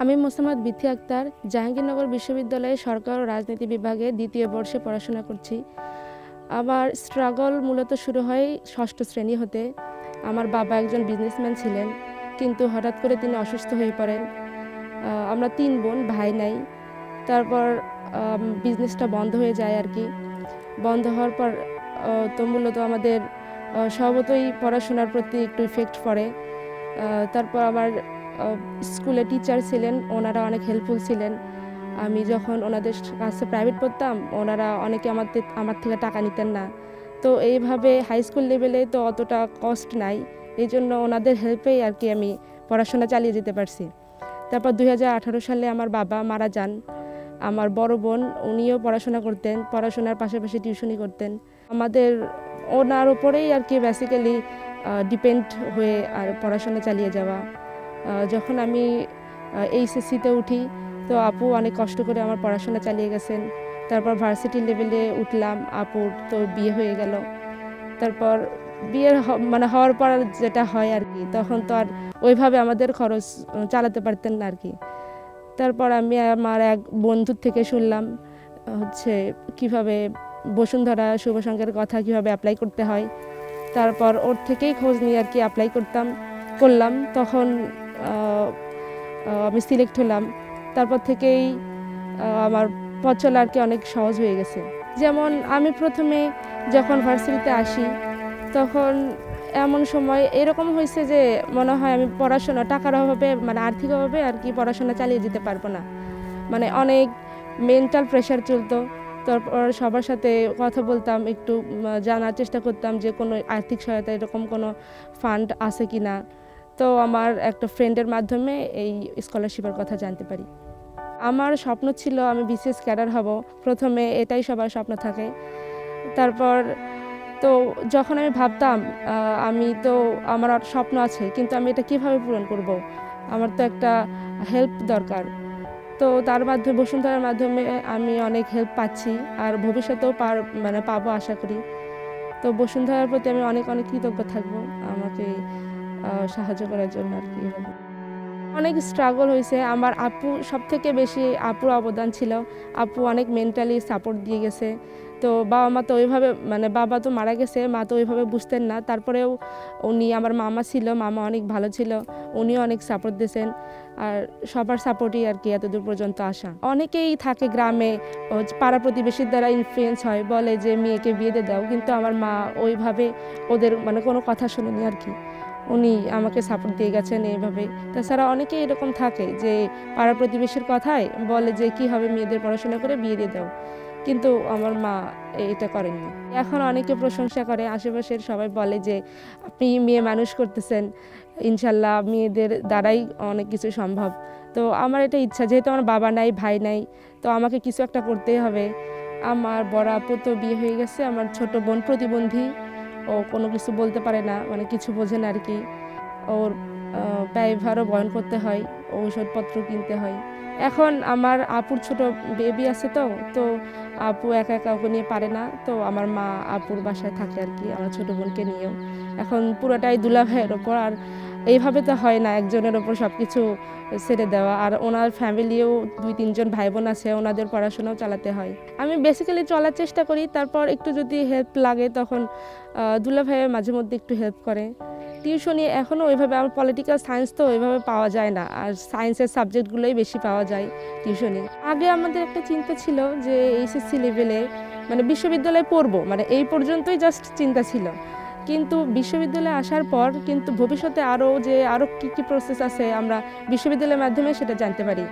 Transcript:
আমি মোসাম্মদ বিথি আক্তার জাহাঙ্গীরনগর বিশ্ববিদ্যালয়ে সরকার ও রাজনীতি বিভাগে দ্বিতীয় বর্ষে পড়াশোনা করছি। আমার স্ট্রাগল মূলত শুরু হয় ষষ্ঠ শ্রেণী হতে। আমার বাবা একজন বিজনেসম্যান ছিলেন, কিন্তু হঠাৎ করে তিনি অসুস্থ হয়ে পড়েন। আমরা 3 বোন, ভাই নাই। তারপর বিজনেসটা বন্ধ হয়ে যায় আর কি। বন্ধ হওয়ার পর তো মূলত আমাদের স্বভাবতই পড়াশোনার প্রতি একটু ইফেক্ট পড়ে। তারপর আমার স্কুলে টিচার ছিলেন, ওনারা অনেক হেল্পফুল ছিলেন। আমি যখন ওনাদের কাছে প্রাইভেট পড়তাম, ওনারা অনেকে আমার থেকে টাকা নিতেন না। তো এইভাবে হাই স্কুল লেভেলে তো অতটা কস্ট নাই, এই জন্য ওনাদের হেল্পেই আর কি আমি পড়াশোনা চালিয়ে যেতে পারছি। তারপর 2018 সালে আমার বাবা মারা যান। আমার বড় বোন, উনিও পড়াশোনা করতেন, পড়াশোনার পাশাপাশি টিউশনি করতেন। আমাদের ওনার উপরেই আর কি বেসিক্যালি ডিপেন্ড হয়ে আর পড়াশোনা চালিয়ে যাওয়া। যখন আমি এইচএসসিতে উঠি, তো আপু অনেক কষ্ট করে আমার পড়াশোনা চালিয়ে গেছেন। তারপর ভার্সিটি লেভেলে উঠলাম, আপুর তো বিয়ে হয়ে গেল। তারপর বিয়ের হওয়ার পর যেটা হয় আর কি, তখন তো আর ওইভাবে আমাদের খরচ চালাতে পারতেন না আর কি। তারপর আমি আমার এক বন্ধুর থেকে শুনলাম কিভাবে বসুন্ধরা শুভ সংঘের কথা কিভাবে অ্যাপ্লাই করতে হয়। তারপর ওর থেকেই খোঁজ নিয়ে আর কি অ্যাপ্লাই করলাম। তখন আমি সিলেক্ট হলাম। তারপর থেকেই আমার পথ চলা আর কি অনেক সহজ হয়ে গেছে। যেমন আমি প্রথমে যখন ভার্সিটিতে আসি, তখন এমন সময় এরকম হয়েছে যে মনে হয় আমি পড়াশোনা টাকার অভাবে আর্থিক অভাবে আর কি পড়াশোনা চালিয়ে যেতে পারবো না। অনেক মেন্টাল প্রেশার চলতো। তারপর সবার সাথে কথা বলতাম, একটু জানার চেষ্টা করতাম যে কোনো আর্থিক সহায়তা এরকম কোনো ফান্ড আছে কি না। তো আমার একটা ফ্রেন্ডের মাধ্যমে এই স্কলারশিপের কথা জানতে পারি। আমার স্বপ্ন ছিল আমি বিসিএস ক্যাডার হব। প্রথমে এটাই সবার স্বপ্ন থাকে। তারপর তো যখন আমি ভাবতাম আমার স্বপ্ন আছে, কিন্তু আমি এটা কিভাবে পূরণ করব, আমার তো একটা হেল্প দরকার। তো তার মাধ্যমে বসুন্ধরার মাধ্যমে আমি অনেক হেল্প পাচ্ছি, আর ভবিষ্যতেও পাবো আশা করি। তো বসুন্ধরার প্রতি আমি অনেক অনেক কৃতজ্ঞ থাকবো আমাকে সাহায্য করার জন্য আর কি। অনেক স্ট্রাগল হয়েছে। আমার আপু সবথেকে বেশি, আপুর অবদান ছিল। আপু অনেক মেন্টালি সাপোর্ট দিয়ে গেছে। তো বাবা মা তো ওইভাবে বাবা তো মারা গেছে, মা তো ওইভাবে বুঝতেন না। তারপরেও আমার মামা ছিল, মামা অনেক ভালো ছিল, উনিও অনেক সাপোর্ট দিয়েছেন। আর সবার সাপোর্টই আর কি এতদূর পর্যন্ত আসা। অনেকেই থাকে গ্রামে, পাড়া প্রতিবেশীর দ্বারা ইনফ্লুয়েন্স হয়, বলে যে মেয়েকে বিয়ে দিয়ে দাও, কিন্তু আমার মা ওইভাবে ওদের কোনো কথা শোনেনি আর কি। উনি আমাকে সাপোর্ট দিয়ে গেছেন এইভাবে। তাছাড়া অনেকেই এরকম থাকে যে পাড়া প্রতিবেশীর কথায় বলে যে কী হবে, মেয়েদের পড়াশোনা করে বিয়ে দিয়ে দাও, কিন্তু আমার মা এটা করেননি। এখন অনেকে প্রশংসা করে, আশেপাশের সবাই বলে যে আপনি মেয়ে মানুষ করতেছেন, ইনশাল্লাহ মেয়েদের দ্বারাই অনেক কিছু সম্ভব। তো আমার এটা ইচ্ছা, যেহেতু আমার বাবা নাই, ভাই নাই, তো আমাকে কিছু একটা করতেই হবে। আমার বড় আপু তো বিয়ে হয়ে গেছে, আমার ছোট বোন প্রতিবন্ধী, ও কোনো কিছু বলতে পারে না, কিছু বোঝে না আর কি। ওর ব্যয়ভারও বহন করতে হয়, ঔষধপত্র কিনতে হয়। এখন আমার আপুর ছোট বেবি আছে, তো আপু একা একা ওকে নিয়ে পারে না, তো আমার মা আপুর বাসায় থাকে আর কি, আমার ছোট বোনকে নিয়েও। এখন পুরোটাই দুলা ভাইয়ের ওপর, আর এইভাবে তো হয় না একজনের ওপর সব কিছু ছেড়ে দেওয়া। আর ওনার ফ্যামিলিও 2-3 জন ভাই বোন আছে, ওনাদের পড়াশোনাও চালাতে হয়। আমি বেসিক্যালি চলার চেষ্টা করি, তারপর একটু যদি হেল্প লাগে তখন দুলা ভাইয়ের মাঝে মধ্যে একটু হেল্প করে। টিউশনি এখনও ওইভাবে, আমার পলিটিক্যাল সায়েন্স তো ওইভাবে পাওয়া যায় না, আর সায়েন্সের সাবজেক্টগুলোই বেশি পাওয়া যায় টিউশনি। আগে আমাদের একটা চিন্তা ছিল যে এইচএসসি লেভেলে বিশ্ববিদ্যালয়ে পড়বো, এই পর্যন্তই জাস্ট চিন্তা ছিল। কিন্তু বিশ্ববিদ্যালয়ে আসার পর কিন্তু ভবিষ্যতে আরও কী কী প্রসেস আছে আমরা বিশ্ববিদ্যালয়ের মাধ্যমে সেটা জানতে পারি।